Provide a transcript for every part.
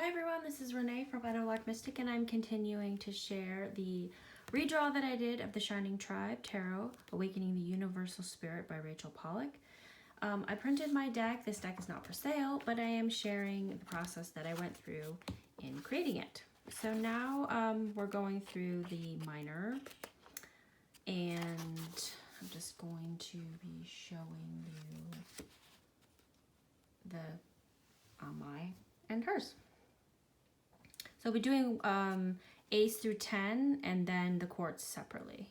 Hi everyone, this is Renee from Better Luck Mystic, and I'm continuing to share the redraw that I did of the Shining Tribe Tarot, Awakening the Universal Spirit by Rachel Pollock. I printed my deck. This deck is not for sale, but I am sharing the process that I went through in creating it. So now we're going through the minor, and I'm just going to be showing you the my and hers. So we're doing A's through 10 and then the quartz separately.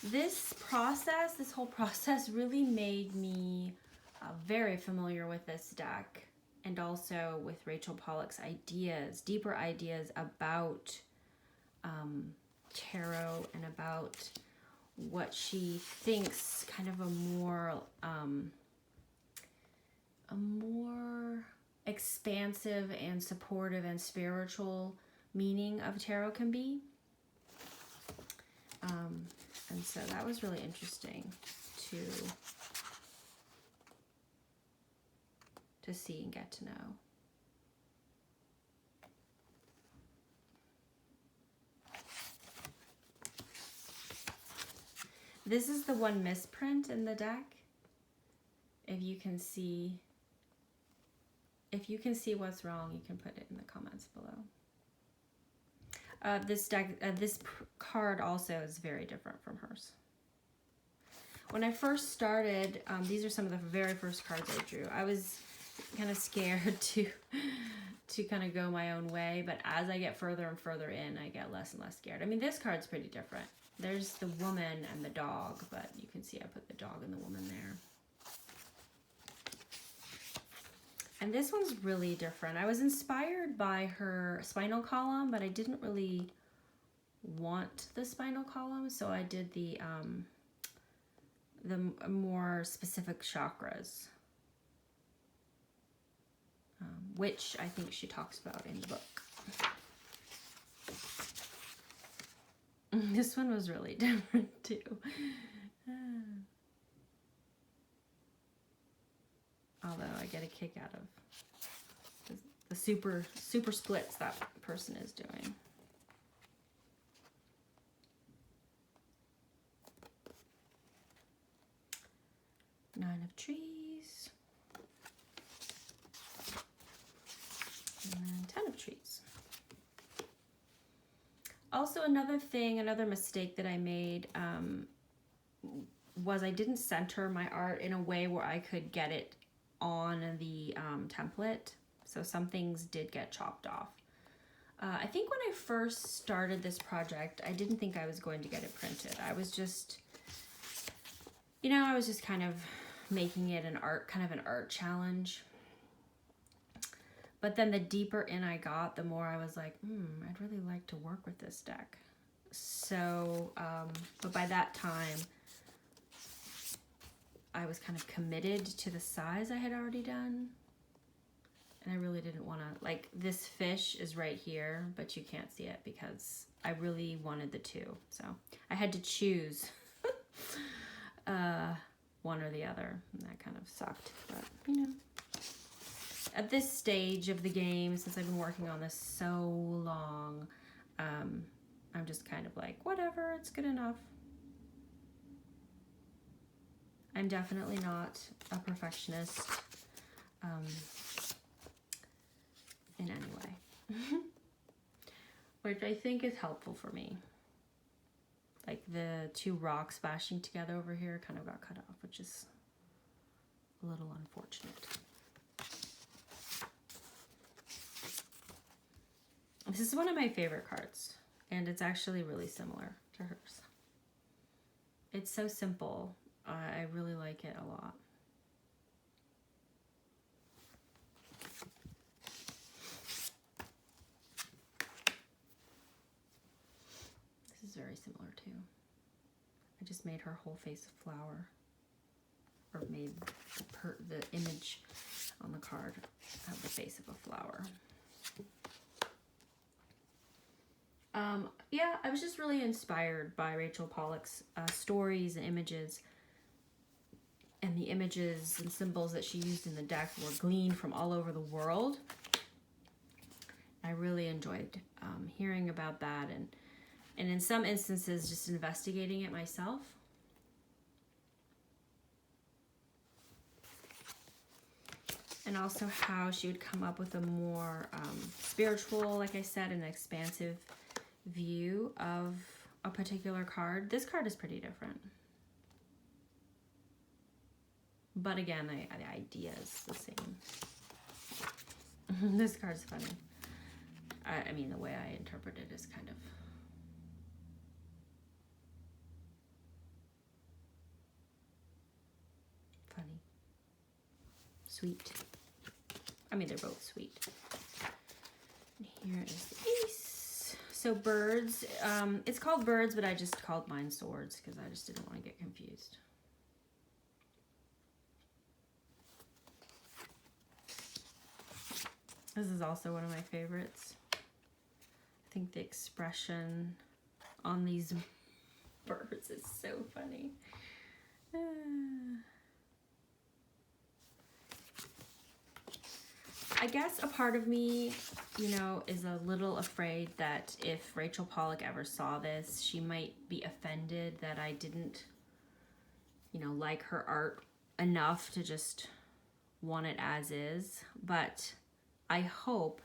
This whole process really made me very familiar with this deck and also with Rachel Pollock's ideas, deeper ideas about tarot and about what she thinks kind of a more expansive and supportive and spiritual meaning of tarot can be. And so that was really interesting to see and get to know. This is the one misprint in the deck. If you can see what's wrong, you can put it in the comments below. This card also is very different from hers. When I first started, these are some of the very first cards I drew. I was kind of scared to kind of go my own way, but as I get further and further in, I get less and less scared. I mean, this card's pretty different. There's the woman and the dog, but you can see I put the dog and the woman there. And this one's really different. I was inspired by her spinal column, but I didn't really want the spinal column, so I did the more specific chakras, which I think she talks about in the book. This one was really different too. Although I get a kick out of the super splits that person is doing. Nine of trees. And then 10 of trees. Also, another mistake that I made was I didn't center my art in a way where I could get it on the template, so some things did get chopped off. I think when I first started this project, I didn't think I was going to get it printed. I was just, I was just kind of making it an art challenge. But then the deeper in I got, the more I was like, I'd really like to work with this deck. So, but by that time, I was kind of committed to the size I had already done. And I really didn't want to, like, this fish is right here, but you can't see it because I really wanted the two. So I had to choose one or the other, and that kind of sucked. But, at this stage of the game, since I've been working on this so long, I'm just kind of like, whatever, it's good enough. I'm definitely not a perfectionist in any way, which I think is helpful for me. Like the two rocks bashing together over here kind of got cut off, which is a little unfortunate. This is one of my favorite cards, and it's actually really similar to hers. It's so simple. I really like it a lot. This is very similar too. I just made her whole face a flower, or made the image on the card have the face of a flower. Yeah, I was just really inspired by Rachel Pollock's stories and images. and the images and symbols that she used in the deck were gleaned from all over the world. I really enjoyed hearing about that, and in some instances just investigating it myself. And also how she would come up with a more spiritual, like I said, an expansive view of a particular card. This card is pretty different. But again, the idea is the same. This card's funny. I mean, the way I interpret it is kind of funny. Sweet. I mean, they're both sweet. And here is the ace. So birds. It's called birds, but I just called mine swords because I just didn't want to get confused. This is also one of my favorites. I think the expression on these birds is so funny. I guess a part of me, you know, is a little afraid that if Rachel Pollock ever saw this, she might be offended that I didn't, you know, like her art enough to just want it as is. But I hope,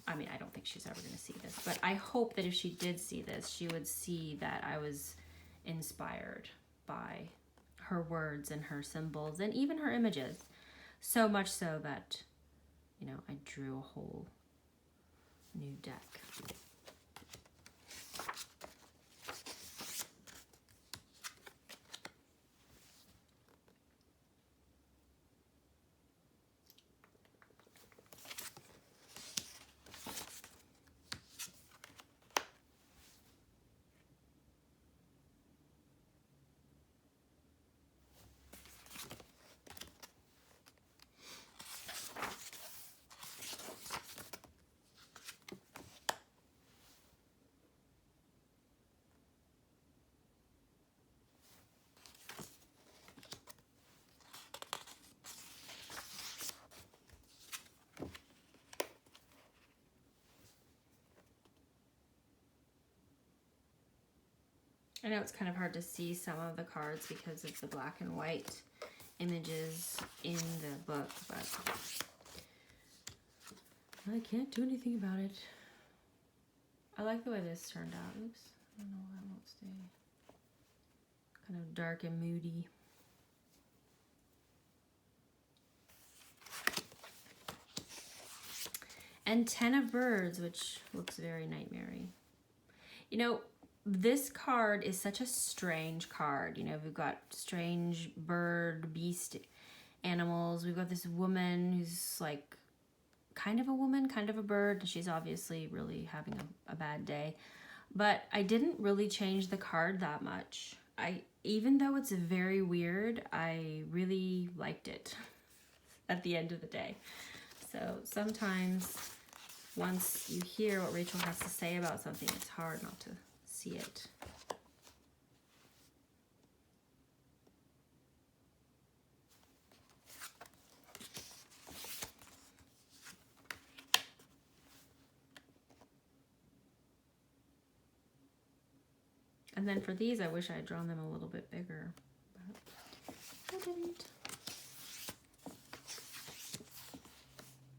I mean, I don't think she's ever going to see this, but I hope that if she did see this, she would see that I was inspired by her words and her symbols and even her images. So much so that, you know, I drew a whole new deck. I know it's kind of hard to see some of the cards because of the black and white images in the book, but I can't do anything about it. I like the way this turned out. Oops, I don't know why it won't stay. Kind of dark and moody. And 10 of birds, which looks very nightmare-y. You know, this card is such a strange card. You know, we've got strange bird, beast animals. We've got this woman who's like kind of a woman, kind of a bird. She's obviously really having a bad day. But I didn't really change the card that much. Even though it's very weird, I really liked it at the end of the day. So sometimes once you hear what Rachel has to say about something, it's hard not to see it. And then for these, I wish I had drawn them a little bit bigger, but I didn't.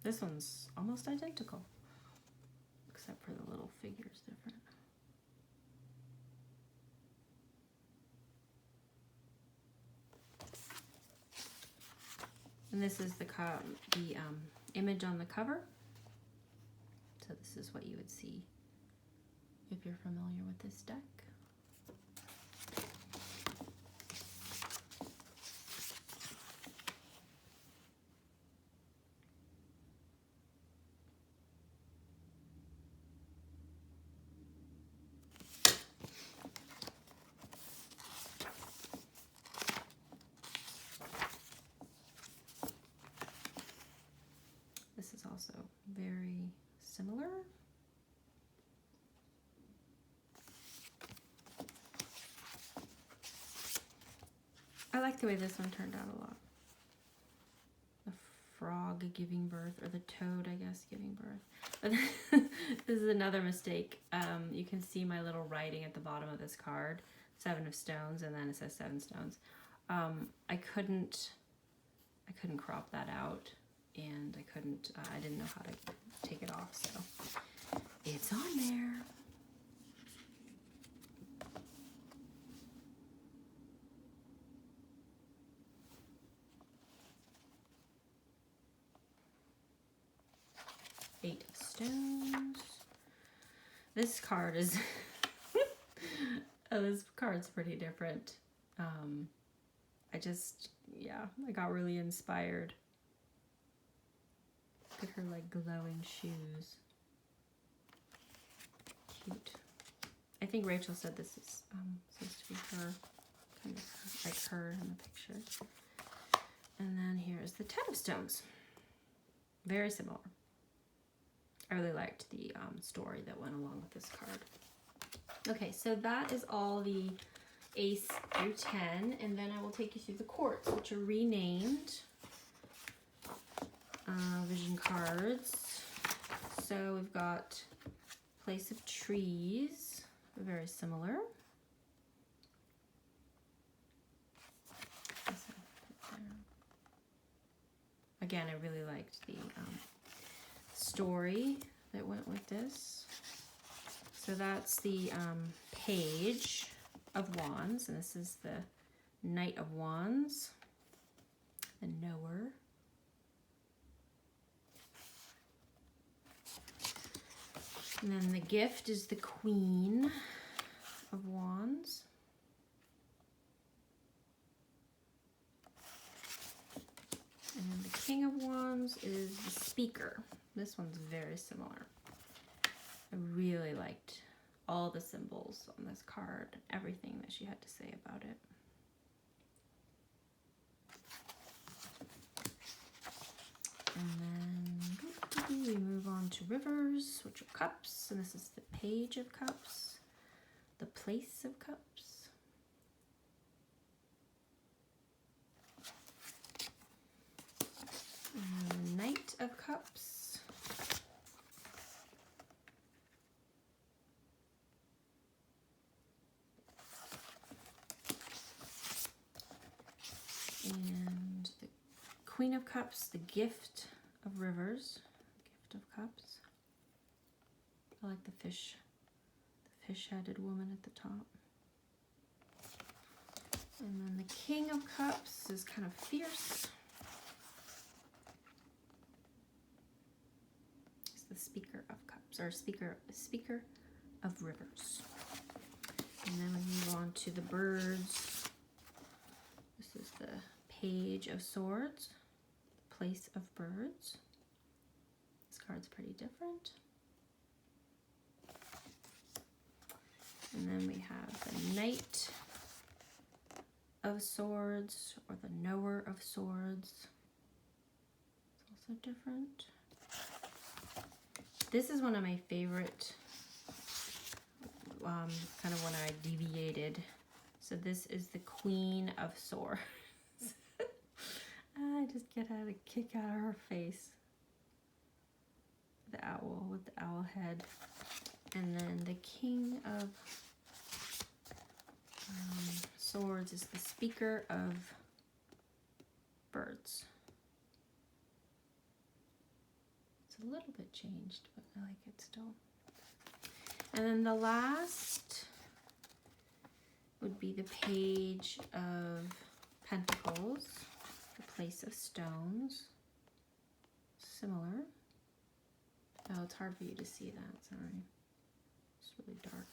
This one's almost identical, except for the little figures different. And this is the image on the cover. So this is what you would see if you're familiar with this deck. This is also very similar. I like like the way this one turned out a lot. The frog giving birth, or the toad, I guess, giving birth. But this is another mistake. You can see my little writing at the bottom of this card, 7 of stones, and then it says 7 stones. I couldn't crop that out, and I didn't know how to take it off, so it's on there. Eight of stones. This card is this card's pretty different. I got really inspired. Look at her like glowing shoes. Cute. I think Rachel said this is supposed to be her, kind of like her in the picture. And then here's the 10 of stones. Very similar. I really liked the story that went along with this card. Okay, so that is all the ace through 10, and then I will take you through the courts, which are renamed vision cards. So we've got Place of Trees, very similar. Again, I really liked the story that went with this. So that's the Page of Wands, and this is the Knight of Wands, the Knower. And then the Gift is the Queen of Wands. And then the King of Wands is the Speaker. This one's very similar. I really liked all the symbols on this card, everything that she had to say about it. And then we move on to Rivers, which are Cups, and this is the Page of Cups, the Place of Cups, and the Knight of Cups, and the Queen of Cups, the Gift of Rivers, Gift of Cups. I like the fish-headed woman at the top. And then the King of Cups is kind of fierce. It's the Speaker of Cups, or Speaker of Rivers. And then we move on to the birds. This is the Page of Swords, Place of Birds. This card's pretty different. And then we have the Knight of Swords, or the Knower of Swords. It's also different. This is one of my favorite, kind of when I deviated. So this is the Queen of Swords. I just get a kick out of her face. The owl with the owl head. And then the King of Swords is the Speaker of Birds. It's a little bit changed, but I like it still. And then the last would be the Page of Pentacles, the Place of Stones. Similar. Oh, it's hard for you to see that, sorry. It's really dark.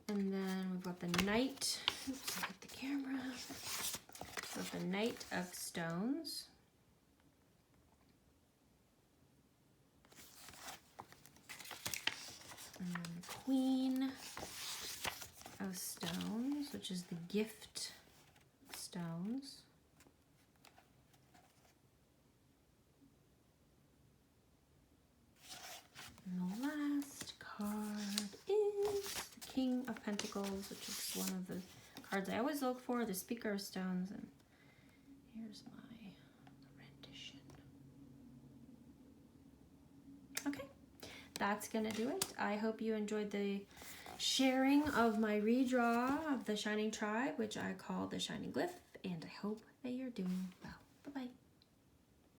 And then we've got the Knight. Oops, I hit the camera. We've got the Knight of Stones. And then the Queen of Stones, which is the Gift of Stones. And the last card is the King of Pentacles, which is one of the cards I always look for, the Speaker of Stones, and here's my rendition. Okay, that's gonna do it. I hope you enjoyed the sharing of my redraw of the Shining Tribe, which I call the Shining Glyph, and I hope that you're doing well. Bye-bye.